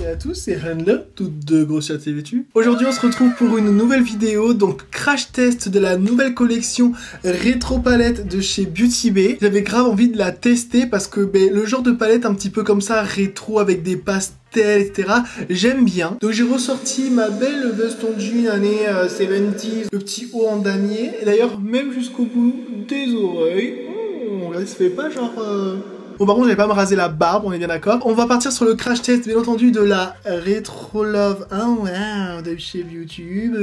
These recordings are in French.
et à tous, c'est Handler, toutes deux grosses chattes et vêtues. Aujourd'hui on se retrouve pour une nouvelle vidéo, donc crash test de la nouvelle collection rétro palette de chez Beauty Bay. J'avais grave envie de la tester parce que le genre de palette un petit peu comme ça, rétro avec des pastels, etc. J'aime bien. Donc j'ai ressorti ma belle veste en jean année 70s, le petit haut en damier. Et d'ailleurs même jusqu'au bout des oreilles. Là, ça fait pas genre... Bon par contre j'avais pas me raser la barbe, on est bien d'accord. On va partir sur le crash test bien entendu de la Retro Love de chez YouTube.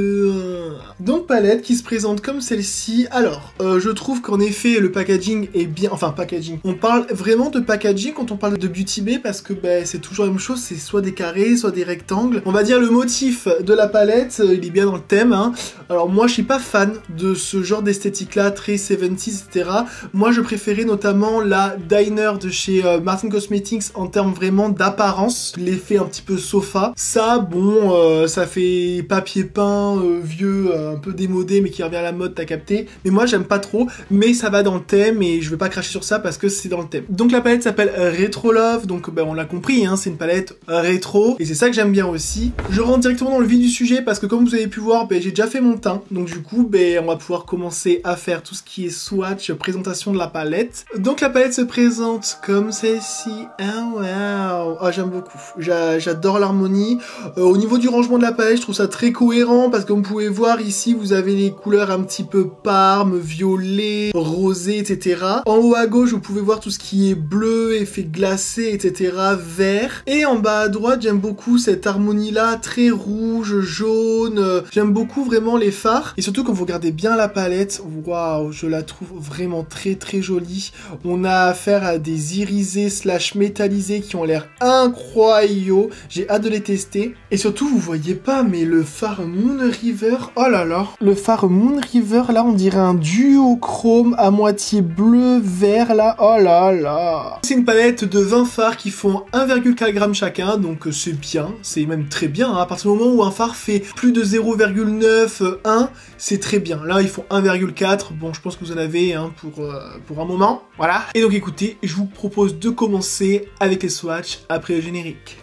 Donc palette qui se présente comme celle-ci. Alors je trouve qu'en effet le packaging est bien, enfin packaging. On parle vraiment de packaging quand on parle de Beauty Bay parce que c'est toujours la même chose, c'est soit des carrés, soit des rectangles. On va dire le motif de la palette, il est bien dans le thème. Hein. Alors moi je suis pas fan de ce genre d'esthétique là, très 70s, etc. Moi je préférais notamment la Diner de chez Martin Cosmetics en termes vraiment d'apparence, l'effet un petit peu sofa. Ça, bon, ça fait papier peint vieux, un peu démodé, mais qui revient à la mode, t'as capté. Mais moi, j'aime pas trop, mais ça va dans le thème et je vais pas cracher sur ça parce que c'est dans le thème. Donc la palette s'appelle Retro Love, donc on l'a compris, hein, c'est une palette rétro et c'est ça que j'aime bien aussi. Je rentre directement dans le vif du sujet parce que comme vous avez pu voir, j'ai déjà fait mon teint, donc du coup, on va pouvoir commencer à faire tout ce qui est swatch, présentation de la palette. Donc la palette se présente comme celle-ci. Wow. Ah, j'aime beaucoup. J'adore l'harmonie. Au niveau du rangement de la palette, je trouve ça très cohérent parce que comme vous pouvez voir ici, vous avez les couleurs un petit peu parme, violet, rosé, etc. En haut à gauche, vous pouvez voir tout ce qui est bleu, effet glacé, etc. Vert. Et en bas à droite, j'aime beaucoup cette harmonie-là, très rouge, jaune. J'aime beaucoup vraiment les fards. Et surtout, quand vous regardez bien la palette, waouh, je la trouve vraiment très très jolie. On a affaire à des irisés slash métallisés qui ont l'air incroyables. J'ai hâte de les tester. Et surtout, vous voyez pas, mais le fard Moon River, oh là là. Le fard Moon River, là, on dirait un duochrome à moitié bleu-vert, là. Oh là là. C'est une palette de 20 fards qui font 1,4 g chacun, donc c'est bien. C'est même très bien. Hein. À partir du moment où un fard fait plus de 0,9, 1, c'est très bien. Là, ils font 1,4. Bon, je pense que vous en avez pour un moment. Voilà. Et donc, écoutez, je vous propose de commencer avec les swatchs après le générique.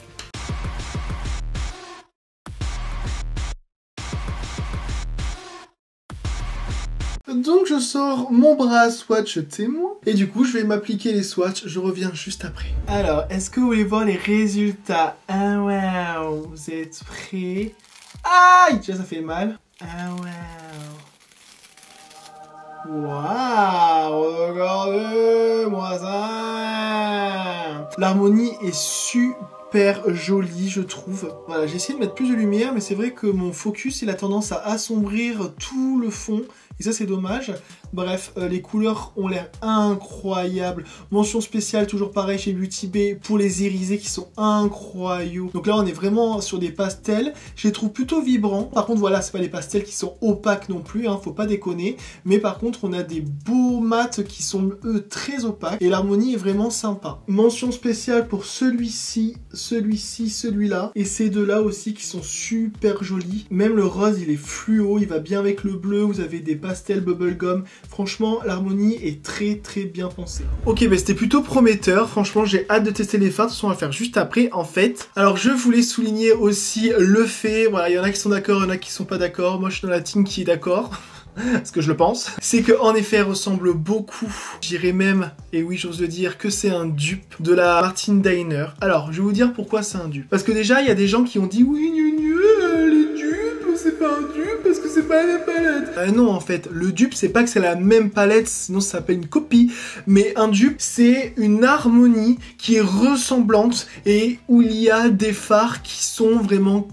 Donc je sors mon bras swatch témoin et du coup je vais m'appliquer les swatchs, je reviens juste après. Alors, est-ce que vous voulez voir les résultats? Ah wow, vous êtes prêts? Aïe, déjà ça fait mal. Ah wow. Waouh, regardez-moi ça. L'harmonie est super jolie, je trouve. Voilà, j'ai essayé de mettre plus de lumière, mais c'est vrai que mon focus, il a tendance à assombrir tout le fond. Et ça, c'est dommage. Bref, les couleurs ont l'air incroyables. Mention spéciale, toujours pareil chez Beauty Bay, pour les irisés qui sont incroyables. Donc là, on est vraiment sur des pastels. Je les trouve plutôt vibrants. Par contre, voilà, c'est pas des pastels qui sont opaques non plus, hein, faut pas déconner. Mais par contre, on a des beaux mats qui sont, eux, très opaques. Et l'harmonie est vraiment sympa. Mention spéciale pour celui-ci, celui-là. Et ces deux-là aussi qui sont super jolis. Même le rose, il est fluo, il va bien avec le bleu. Vous avez des pastels bubblegum. Franchement, l'harmonie est très très bien pensée. Ok, c'était plutôt prometteur. Franchement, j'ai hâte de tester les fards. De toute façon, on va faire juste après, en fait. Alors, je voulais souligner aussi le fait, voilà, il y en a qui sont d'accord, il y en a qui sont pas d'accord. Moi, je suis dans la team qui est d'accord. Ce que je le pense, c'est qu'en effet, elle ressemble beaucoup. J'irais même, et oui, j'ose le dire, que c'est un dupe de la Martin Diner. Alors, je vais vous dire pourquoi c'est un dupe. Parce que déjà, il y a des gens qui ont dit, oui, les dupes, c'est pas un dupe parce que c'est pas la même palette. Non, en fait, le dupe, c'est pas que c'est la même palette, sinon ça s'appelle une copie. Mais un dupe, c'est une harmonie qui est ressemblante et où il y a des fards qui sont vraiment,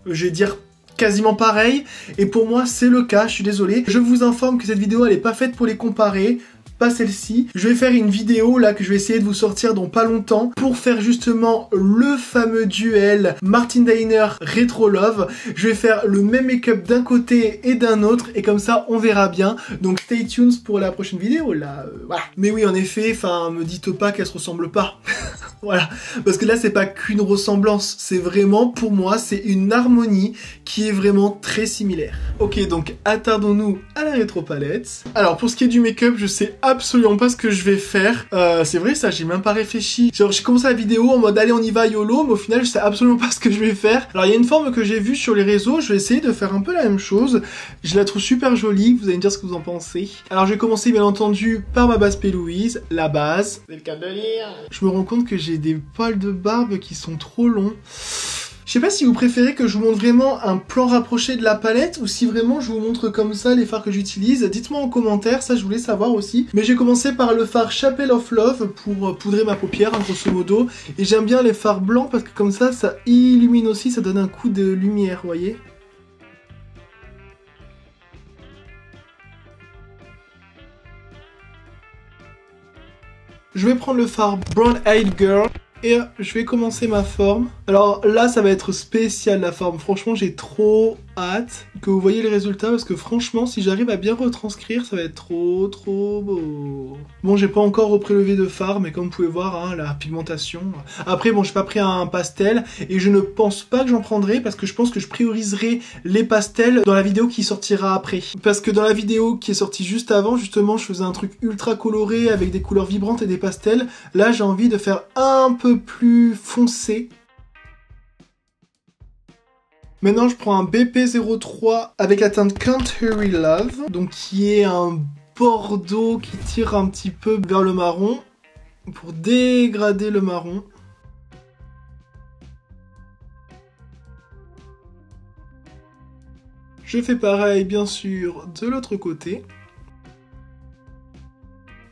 je vais dire, quasiment pareil, et pour moi c'est le cas, je suis désolé. Je vous informe que cette vidéo elle est pas faite pour les comparer, pas celle-ci. Je vais faire une vidéo là que je vais essayer de vous sortir dans pas longtemps pour faire justement le fameux duel Martin Diner Retro Love. Je vais faire le même make-up d'un côté et d'un autre et comme ça on verra bien. Donc stay tuned pour la prochaine vidéo là. Voilà. Mais oui en effet, enfin me dites pas qu'elles se ressemblent pas. Voilà, parce que là c'est pas qu'une ressemblance, c'est vraiment pour moi c'est une harmonie qui est vraiment très similaire. Ok, donc attardons-nous à la rétro palette. Alors pour ce qui est du make-up, je sais absolument pas ce que je vais faire. C'est vrai ça, j'ai même pas réfléchi. Genre j'ai commencé la vidéo en mode allez on y va YOLO, mais au final je sais absolument pas ce que je vais faire. Alors il y a une forme que j'ai vue sur les réseaux, je vais essayer de faire un peu la même chose. Je la trouve super jolie, vous allez me dire ce que vous en pensez. Alors je vais commencer bien entendu par ma base P. Louise, la base. C'est le cas de le lire. Je me rends compte que j'ai des poils de barbe qui sont trop longs. Je sais pas si vous préférez que je vous montre vraiment un plan rapproché de la palette ou si vraiment je vous montre comme ça les fards que j'utilise. Dites-moi en commentaire, ça je voulais savoir aussi. Mais j'ai commencé par le fard Chapel of Love pour poudrer ma paupière, hein, grosso modo. Et j'aime bien les fards blancs parce que comme ça illumine aussi, ça donne un coup de lumière, vous voyez. Je vais prendre le fard Brown Eyed Girl. Et je vais commencer ma forme. Alors là, ça va être spécial la forme. Franchement, j'ai trop hâte que vous voyez les résultats parce que franchement, si j'arrive à bien retranscrire, ça va être trop beau. Bon, j'ai pas encore reprélevé de fard, mais comme vous pouvez voir, hein, la pigmentation. Après, bon, j'ai pas pris un pastel et je ne pense pas que j'en prendrai parce que je pense que je prioriserai les pastels dans la vidéo qui sortira après. Parce que dans la vidéo qui est sortie juste avant, justement, je faisais un truc ultra coloré avec des couleurs vibrantes et des pastels. Là, j'ai envie de faire un peu plus foncé. Maintenant, je prends un BP03 avec la teinte Country Love, donc qui est un bordeaux qui tire un petit peu vers le marron pour dégrader le marron. Je fais pareil, bien sûr, de l'autre côté.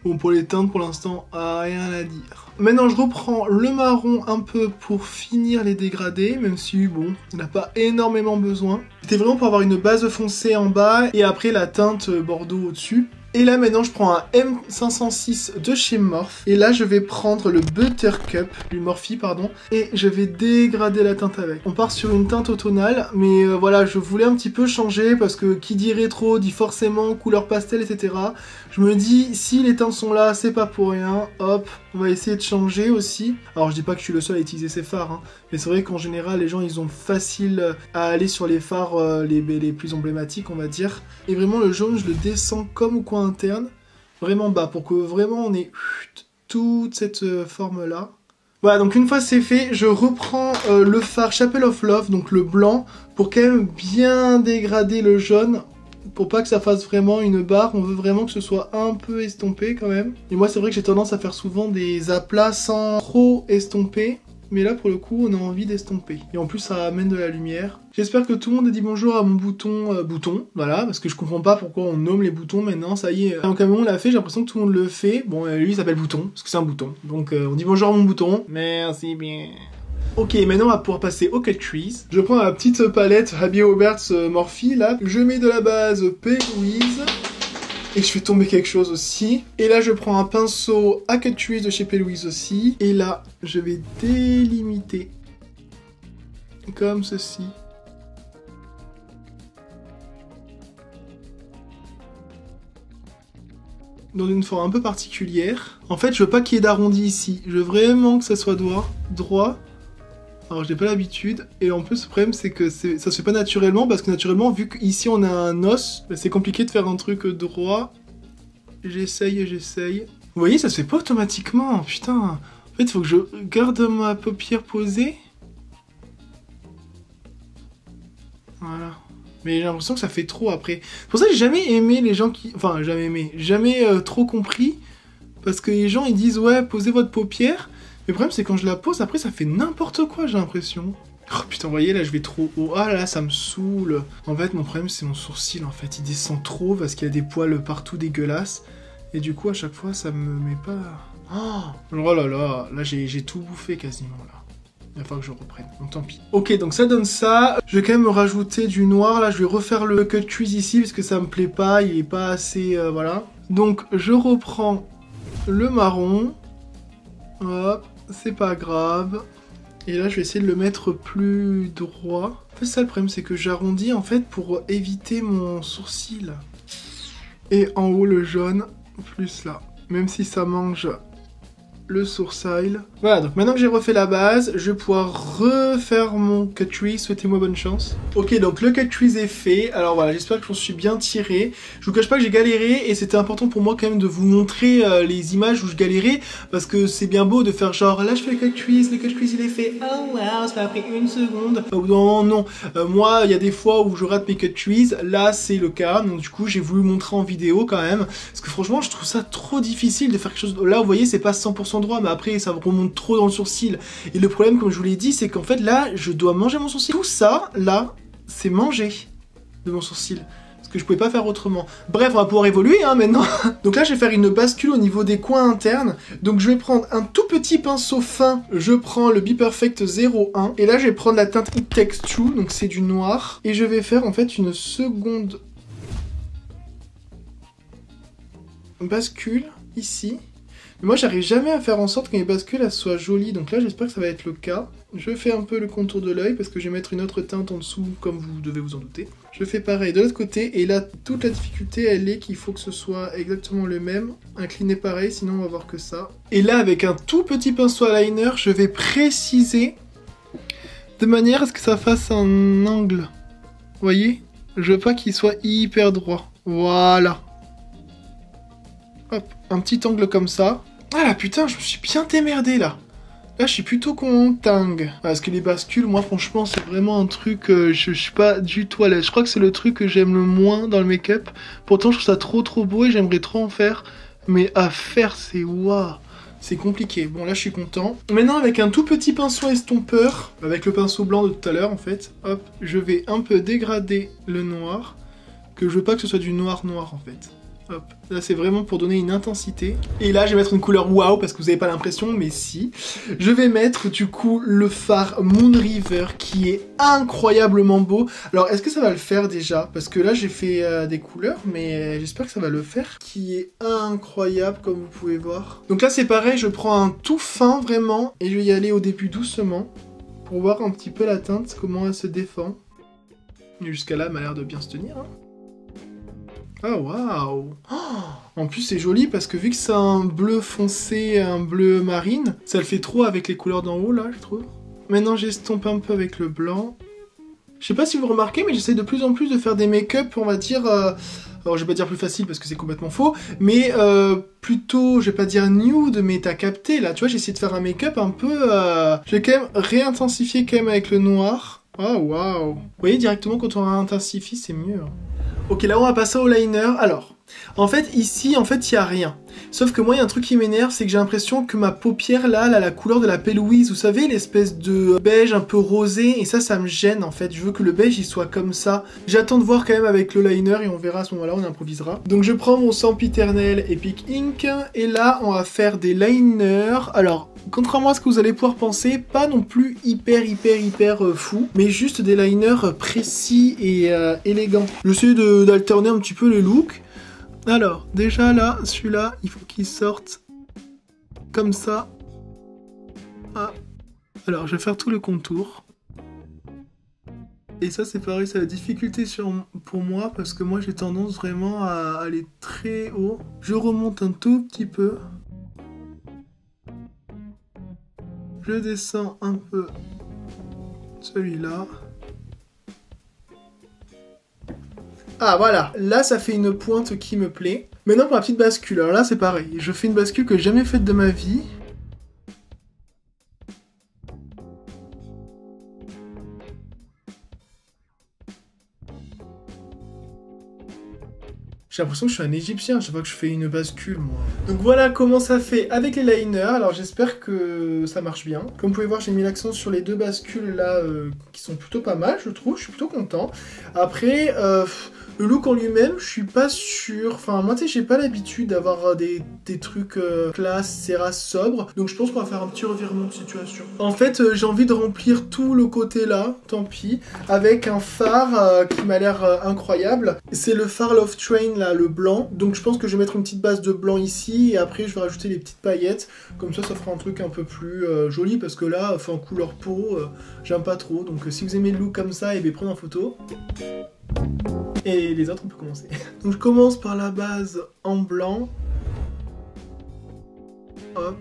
Bon, pour les teintes, pour l'instant, rien à dire. Maintenant, je reprends le marron un peu pour finir les dégradés, même si, bon, on n'a pas énormément besoin. C'était vraiment pour avoir une base foncée en bas et après la teinte bordeaux au-dessus. Et là, maintenant, je prends un M506 de chez Morphe. Et là, je vais prendre le Buttercup, du Morphe, pardon, et je vais dégrader la teinte avec. On part sur une teinte automnale, mais voilà, je voulais un petit peu changer parce que qui dit rétro dit forcément couleur pastel, etc. Je me dis, si les teintes sont là, c'est pas pour rien. Hop, on va essayer de changer aussi. Alors, je dis pas que je suis le seul à utiliser ces fards, hein, mais c'est vrai qu'en général, les gens, ils ont facile à aller sur les fards les plus emblématiques, on va dire. Et vraiment, le jaune, je le descends comme au coin interne, vraiment bas, pour que vraiment on ait toute cette forme là. Voilà, donc une fois c'est fait, je reprends le fard Chapel of Love, donc le blanc, pour quand même bien dégrader le jaune, pour pas que ça fasse vraiment une barre. On veut vraiment que ce soit un peu estompé quand même. Et moi c'est vrai que j'ai tendance à faire souvent des aplats sans trop estomper. Mais là, pour le coup, on a envie d'estomper. Et en plus, ça amène de la lumière. J'espère que tout le monde a dit bonjour à mon bouton. Voilà, parce que je comprends pas pourquoi on nomme les boutons maintenant. Ça y est, un camion l'a fait, j'ai l'impression que tout le monde le fait. Bon, lui, il s'appelle Bouton, parce que c'est un bouton. Donc, on dit bonjour à mon bouton. Merci bien. Ok, maintenant on va pouvoir passer au Cut Crease. Je prends la petite palette Abby Roberts Morphe, là. Je mets de la base P. Louise. Et je fais tomber quelque chose aussi. Et là, je prends un pinceau à Cut Crease de chez P. Louise aussi. Et là, je vais délimiter. Comme ceci. Dans une forme un peu particulière. En fait, je veux pas qu'il y ait d'arrondi ici. Je veux vraiment que ça soit droit. Alors j'ai pas l'habitude, et en plus le problème c'est que ça se fait pas naturellement, parce que naturellement vu qu'ici on a un os, bah, c'est compliqué de faire un truc droit. J'essaye. Vous voyez, ça se fait pas automatiquement, putain. En fait il faut que je garde ma paupière posée. Voilà. Mais j'ai l'impression que ça fait trop après. C'est pour ça que j'ai jamais aimé les gens qui... Enfin jamais trop compris, parce que les gens ils disent ouais posez votre paupière. Le problème c'est quand je la pose, après ça fait n'importe quoi, j'ai l'impression. Oh putain, vous voyez là je vais trop haut. Ah là ça me saoule. En fait mon problème c'est mon sourcil en fait. Il descend trop parce qu'il y a des poils partout dégueulasses. Et du coup à chaque fois ça me met pas... Oh là là, là j'ai tout bouffé quasiment là. Il va falloir que je reprenne, donc tant pis. Ok, donc ça donne ça. Je vais quand même me rajouter du noir. Là je vais refaire le Cut Crease ici parce que ça me plaît pas. Il est pas assez... voilà. Donc je reprends le marron. Hop. C'est pas grave. Et là, je vais essayer de le mettre plus droit. En fait, ça, le problème, c'est que j'arrondis, en fait, pour éviter mon sourcil. Et en haut, le jaune, plus là. Même si ça mange le sourcil. Voilà, donc maintenant que j'ai refait la base, je vais pouvoir refaire mon cut crease. Souhaitez-moi bonne chance. Ok, donc le cut crease est fait. Alors voilà, j'espère que je m'en suis bien tiré. Je vous cache pas que j'ai galéré et c'était important pour moi quand même de vous montrer les images où je galérais parce que c'est bien beau de faire genre là je fais le cut crease il est fait. Oh wow, ça m'a pris 1 seconde. Oh non, non. Moi, il y a des fois où je rate mes cut crease. Là, c'est le cas. Donc du coup, j'ai voulu montrer en vidéo quand même parce que franchement, je trouve ça trop difficile de faire quelque chose. Là, vous voyez, c'est pas 100% droit, mais après, ça remonte trop dans le sourcil. Et le problème, comme je vous l'ai dit, c'est qu'en fait, là, je dois manger mon sourcil. Tout ça, là, c'est manger de mon sourcil. Parce que je pouvais pas faire autrement. Bref, on va pouvoir évoluer, hein, maintenant. Donc là, je vais faire une bascule au niveau des coins internes. Donc je vais prendre un tout petit pinceau fin. Je prends le Be Perfect 01. Et là, je vais prendre la teinte It Takes Two. Donc c'est du noir. Et je vais faire, en fait, une seconde bascule, ici. Mais moi, j'arrive jamais à faire en sorte que mes bascules elles soient jolies. Donc là, j'espère que ça va être le cas. Je fais un peu le contour de l'œil parce que je vais mettre une autre teinte en dessous, comme vous devez vous en douter. Je fais pareil de l'autre côté. Et là, toute la difficulté, elle est qu'il faut que ce soit exactement le même. Incliné pareil, sinon on va voir que ça. Et là, avec un tout petit pinceau eyeliner, je vais préciser de manière à ce que ça fasse un angle. Vous voyez? Je veux pas qu'il soit hyper droit. Voilà. Hop, un petit angle comme ça. Ah là putain, je me suis bien démerdé là. Là, je suis plutôt content. Parce que les bascules, moi franchement, c'est vraiment un truc je suis pas du tout à l'aise. Je crois que c'est le truc que j'aime le moins dans le make-up. Pourtant, je trouve ça trop beau et j'aimerais trop en faire. Mais à faire, c'est waouh. C'est compliqué. Bon, là, je suis content. Maintenant, avec un tout petit pinceau estompeur, avec le pinceau blanc de tout à l'heure, en fait, hop, je vais un peu dégrader le noir. Que je veux pas que ce soit du noir en fait. Hop, là c'est vraiment pour donner une intensité. Et là je vais mettre une couleur waouh parce que vous n'avez pas l'impression, mais si. Je vais mettre du coup le fard Moon River qui est incroyablement beau. Alors est-ce que ça va le faire déjà? Parce que là j'ai fait des couleurs, mais j'espère que ça va le faire. Qui est incroyable comme vous pouvez voir. Donc là c'est pareil, je prends un tout fin vraiment et je vais y aller au début doucement pour voir un petit peu la teinte, comment elle se défend. Jusqu'à là elle m'a l'air de bien se tenir, hein. Ah waouh! En plus c'est joli parce que vu que c'est un bleu foncé, un bleu marine, ça le fait trop avec les couleurs d'en haut là, je trouve. Maintenant j'estompe un peu avec le blanc. Je sais pas si vous remarquez, mais j'essaie de plus en plus de faire des make-up, on va dire... alors je vais pas dire plus facile parce que c'est complètement faux, mais plutôt, je vais pas dire nude, mais t'as capté là, tu vois, j'ai essayé de faire un make-up un peu... J'ai quand même réintensifié quand même avec le noir. Oh waouh! Vous voyez directement quand on réintensifie, c'est mieux. Ok, là on va passer au liner. Alors, en fait ici, en fait il y a rien. Sauf que moi il y a un truc qui m'énerve, c'est que j'ai l'impression que ma paupière là, elle a la couleur de la P-Louise, vous savez, l'espèce de beige un peu rosé, et ça me gêne en fait. Je veux que le beige il soit comme ça. J'attends de voir quand même avec le liner et on verra à ce moment-là, on improvisera. Donc je prends mon Sempiternel Epic Ink et là on va faire des liners. Alors, contrairement à ce que vous allez pouvoir penser, pas non plus hyper fou, mais juste des liners précis et élégants. J'essaie d'alterner un petit peu les looks. Alors, déjà là, celui-là, il faut qu'il sorte comme ça. Ah. Alors, je vais faire tout le contour. Et ça, c'est pareil, c'est la difficulté pour moi, parce que moi, j'ai tendance vraiment à aller très haut. Je remonte un tout petit peu. Je descends un peu celui-là. Ah voilà, là ça fait une pointe qui me plaît. Maintenant pour la petite bascule, alors là c'est pareil, je fais une bascule que j'ai jamais faite de ma vie. J'ai l'impression que je suis un égyptien, je sais pas que je fais une bascule moi. Donc voilà comment ça fait avec les liners, alors j'espère que ça marche bien. Comme vous pouvez voir, j'ai mis l'accent sur les deux bascules là qui sont plutôt pas mal, je trouve, je suis plutôt content. Après, le look en lui-même, je suis pas sûr. Enfin, moi, tu sais, j'ai pas l'habitude d'avoir des trucs classe, serra, sobre. Donc, je pense qu'on va faire un petit revirement de situation. En fait, j'ai envie de remplir tout le côté là, tant pis, avec un fard qui m'a l'air incroyable. C'est le fard Love Train, là, le blanc. Donc, je pense que je vais mettre une petite base de blanc ici. Et après, je vais rajouter les petites paillettes. Comme ça fera un truc un peu plus joli. Parce que là, enfin, couleur peau, j'aime pas trop. Donc, si vous aimez le look comme ça, et bien, prenez en photo. Et les autres, on peut commencer. Donc je commence par la base en blanc. Hop.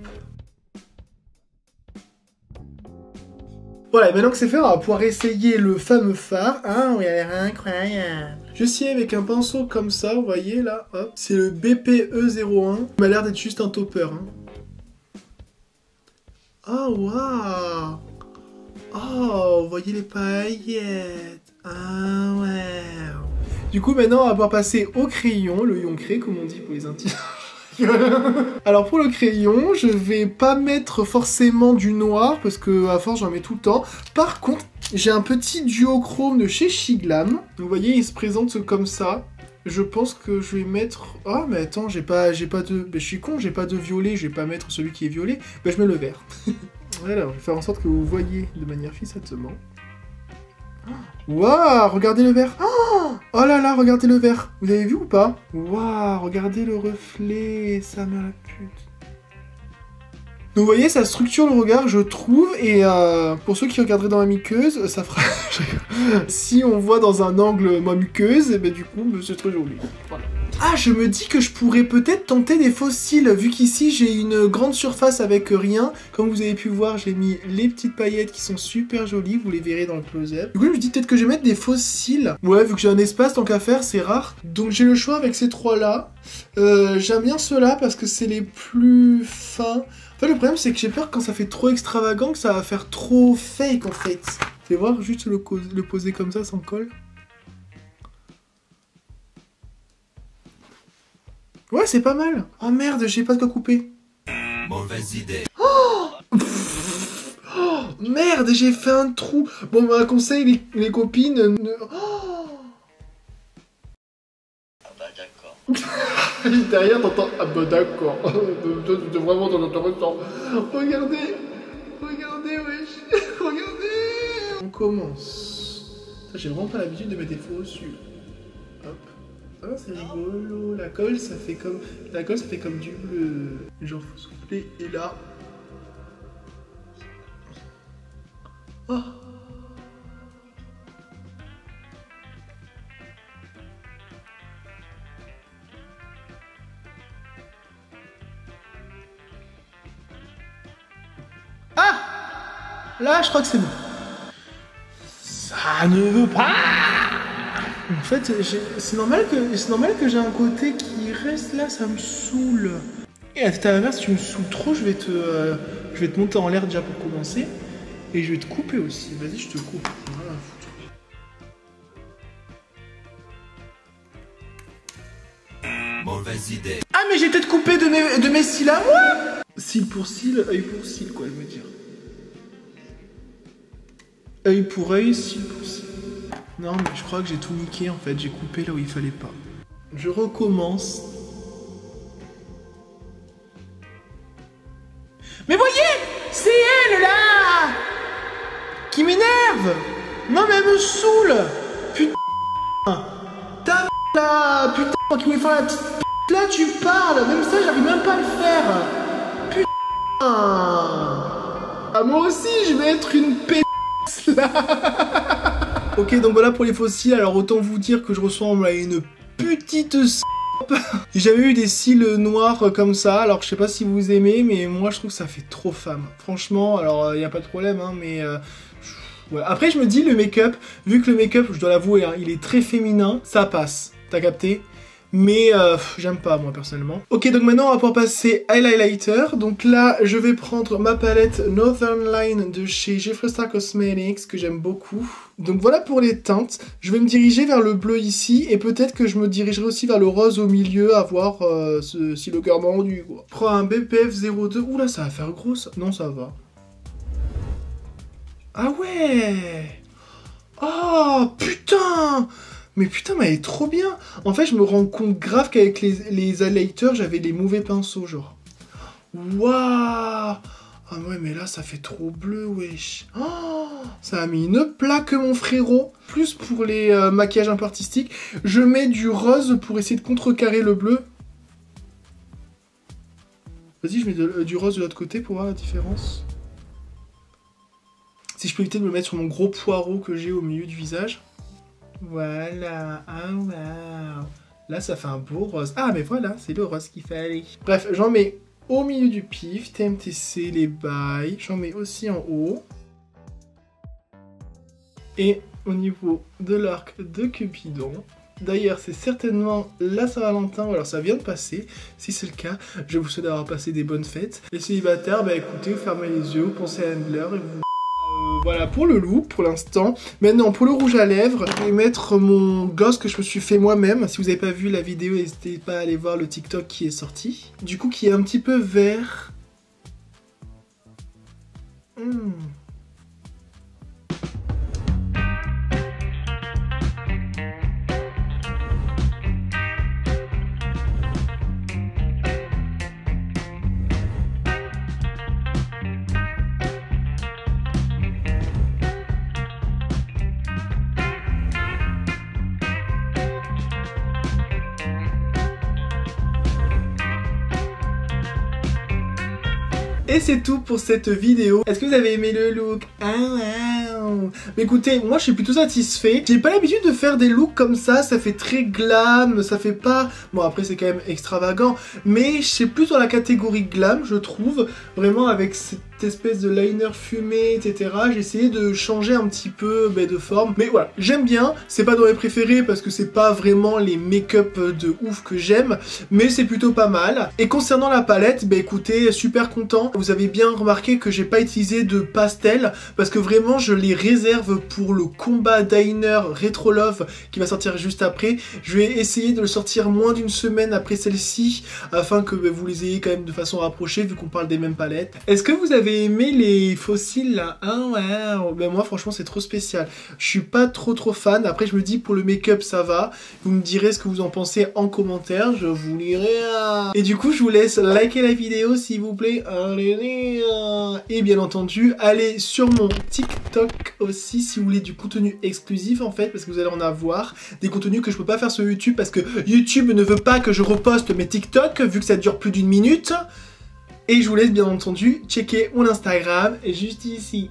Voilà, maintenant que c'est fait, on va pouvoir essayer le fameux fard. Ah, oui, il a l'air incroyable. Je scie avec un pinceau comme ça, vous voyez là, hop. C'est le BPE01. Il m'a l'air d'être juste un topper. Hein. Oh, waouh. Oh, vous voyez les paillettes. Ah, ouais. Du coup, maintenant, on va pouvoir passer au crayon, le yoncré, comme on dit pour les intimes. Alors pour le crayon, je vais pas mettre forcément du noir parce que à force j'en mets tout le temps. Par contre, j'ai un petit duochrome de chez Shiglam. Vous voyez, il se présente comme ça. Je pense que je vais mettre... Ah mais attends, j'ai pas de... je suis con, j'ai pas de violet, je vais pas mettre celui qui est violet. Bah je mets le vert. Voilà, je vais faire en sorte que vous voyez de manière fissattement. Waouh, regardez le vert. Oh là là, regardez le vert. Vous avez vu ou pas? Waouh, regardez le reflet. Ça me la pute. Donc vous voyez, ça structure le regard, je trouve. Et pour ceux qui regarderaient dans la muqueuse, ça fera... si on voit dans un angle ma muqueuse, et ben du coup, c'est très joli. Voilà. Ah, je me dis que je pourrais peut-être tenter des fossiles, vu qu'ici j'ai une grande surface avec rien. Comme vous avez pu voir, j'ai mis les petites paillettes qui sont super jolies, vous les verrez dans le close-up. Du coup, je me dis peut-être que je vais mettre des fossiles. Ouais, vu que j'ai un espace, tant qu'à faire, c'est rare. Donc j'ai le choix avec ces trois-là. J'aime bien ceux-là parce que c'est les plus fins. En fait, le problème, c'est que j'ai peur quand ça fait trop extravagant, que ça va faire trop fake, en fait. Fais voir, juste le poser comme ça, sans colle. Ouais, c'est pas mal. Oh merde, j'ai pas de quoi couper. Mauvaise idée. Oh, merde, j'ai fait un trou. Bon, bah, conseil, les copines... Oh. Ah bah d'accord. Derrière, t'entends... Ah bah d'accord. C'est vraiment dans intéressant. Regardez. Regardez, wesh. Regardez. On commence. J'ai vraiment pas l'habitude de mettre des faux dessus. Hop. Ah, c'est rigolo. La colle, ça fait comme du bleu. Genre, faut souffler. Et là. Oh. Ah! Là, je crois que c'est bon. Ça ne veut pas. En fait, c'est normal que j'ai un côté qui reste là, ça me saoule. Et à l'inverse, si tu me saoules trop, je vais te monter en l'air déjà pour commencer. Et je vais te couper aussi. Vas-y, je te coupe. Voilà, foutre. Mauvaise idée. Ah, mais j'ai peut-être coupé de mes cils à moi. Cils pour cils, œil pour cils, quoi, je veux dire. Œil pour œil, cils pour cils. Non, mais je crois que j'ai tout niqué en fait, j'ai coupé là où il fallait pas. Je recommence. Mais voyez, c'est elle là qui m'énerve. Non mais elle me saoule. Putain. Ta là, putain, qui me fait la petite là tu parles. Même ça, j'arrive même pas à le faire. Putain. Ah moi aussi, je vais être une là. Ok, donc voilà pour les fossiles. Alors autant vous dire que je ressemble à une petite J'ai jamais eu des cils noirs comme ça. Alors je sais pas si vous aimez, mais moi je trouve que ça fait trop femme. Franchement, alors y a pas de problème, hein, mais ouais. Après je me dis le make-up, vu que le make-up, je dois l'avouer, hein, il est très féminin, ça passe. T'as capté? Mais j'aime pas moi personnellement. Ok, donc maintenant on va pouvoir passer à l'highlighter. Donc là je vais prendre ma palette Northern Line de chez Jeffree Star Cosmetics que j'aime beaucoup. Donc voilà pour les teintes. Je vais me diriger vers le bleu ici et peut-être que je me dirigerai aussi vers le rose au milieu à voir si le cœur m'a rendu quoi. Je prends un BPF 02. Oula, ça va faire gros ça. Non, ça va. Ah ouais. Oh putain. Mais putain, mais elle est trop bien. En fait, je me rends compte grave qu'avec les highlighters, j'avais les mauvais pinceaux, genre. Waouh. Ah ouais, mais là, ça fait trop bleu, wesh. Oh, ça a mis une plaque, mon frérot. Plus pour les maquillages un peu artistiques. Je mets du rose pour essayer de contrecarrer le bleu. Vas-y, je mets du rose de l'autre côté pour voir la différence. Si je peux éviter de me mettre sur mon gros poireau que j'ai au milieu du visage. Voilà, ah waouh. Là ça fait un beau rose. Ah mais voilà, c'est le rose qu'il fallait. Bref, j'en mets au milieu du pif, TMTC, les bails. J'en mets aussi en haut. et au niveau de l'arc de Cupidon. D'ailleurs, c'est certainement la Saint-Valentin, alors ça vient de passer. Si c'est le cas, je vous souhaite d'avoir passé des bonnes fêtes. Les célibataires, bah écoutez, vous fermez les yeux, vous pensez à Handler et vous... voilà pour le look pour l'instant. Maintenant pour le rouge à lèvres, je vais mettre mon gloss que je me suis fait moi-même. Si vous n'avez pas vu la vidéo, n'hésitez pas à aller voir le TikTok qui est sorti. Du coup qui est un petit peu vert. Et c'est tout pour cette vidéo. Est-ce que vous avez aimé le look? Mais écoutez, moi je suis plutôt satisfait. J'ai pas l'habitude de faire des looks comme ça fait très glam, ça fait pas... Bon après c'est quand même extravagant, mais c'est plus dans la catégorie glam je trouve. Vraiment avec cette espèce de liner fumé, etc. J'ai essayé de changer un petit peu de forme. Mais voilà, j'aime bien. C'est pas dans mes préférés parce que c'est pas vraiment les make-up de ouf que j'aime, mais c'est plutôt pas mal. Et concernant la palette, bah écoutez, super content. Vous avez bien remarqué que j'ai pas utilisé de pastel parce que vraiment je les réserve pour le combat Diner Retro Love qui va sortir juste après. Je vais essayer de le sortir moins d'une semaine après celle-ci afin que vous les ayez quand même de façon rapprochée vu qu'on parle des mêmes palettes. Est-ce que vous avez aimé les fossiles là? Ben moi franchement c'est trop spécial. Je suis pas trop fan. Après je me dis pour le make-up ça va. Vous me direz ce que vous en pensez en commentaire. Je vous lirai. Et du coup je vous laisse liker la vidéo s'il vous plaît. Et bien entendu allez sur mon TikTok aussi si vous voulez du contenu exclusif en fait parce que vous allez en avoir. Des contenus que je peux pas faire sur YouTube parce que YouTube ne veut pas que je reposte mes TikTok vu que ça dure plus d'1 minute. Et je vous laisse bien entendu checker mon Instagram juste ici.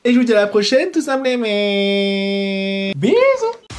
Et je vous dis à la prochaine tout simplement. Bisous.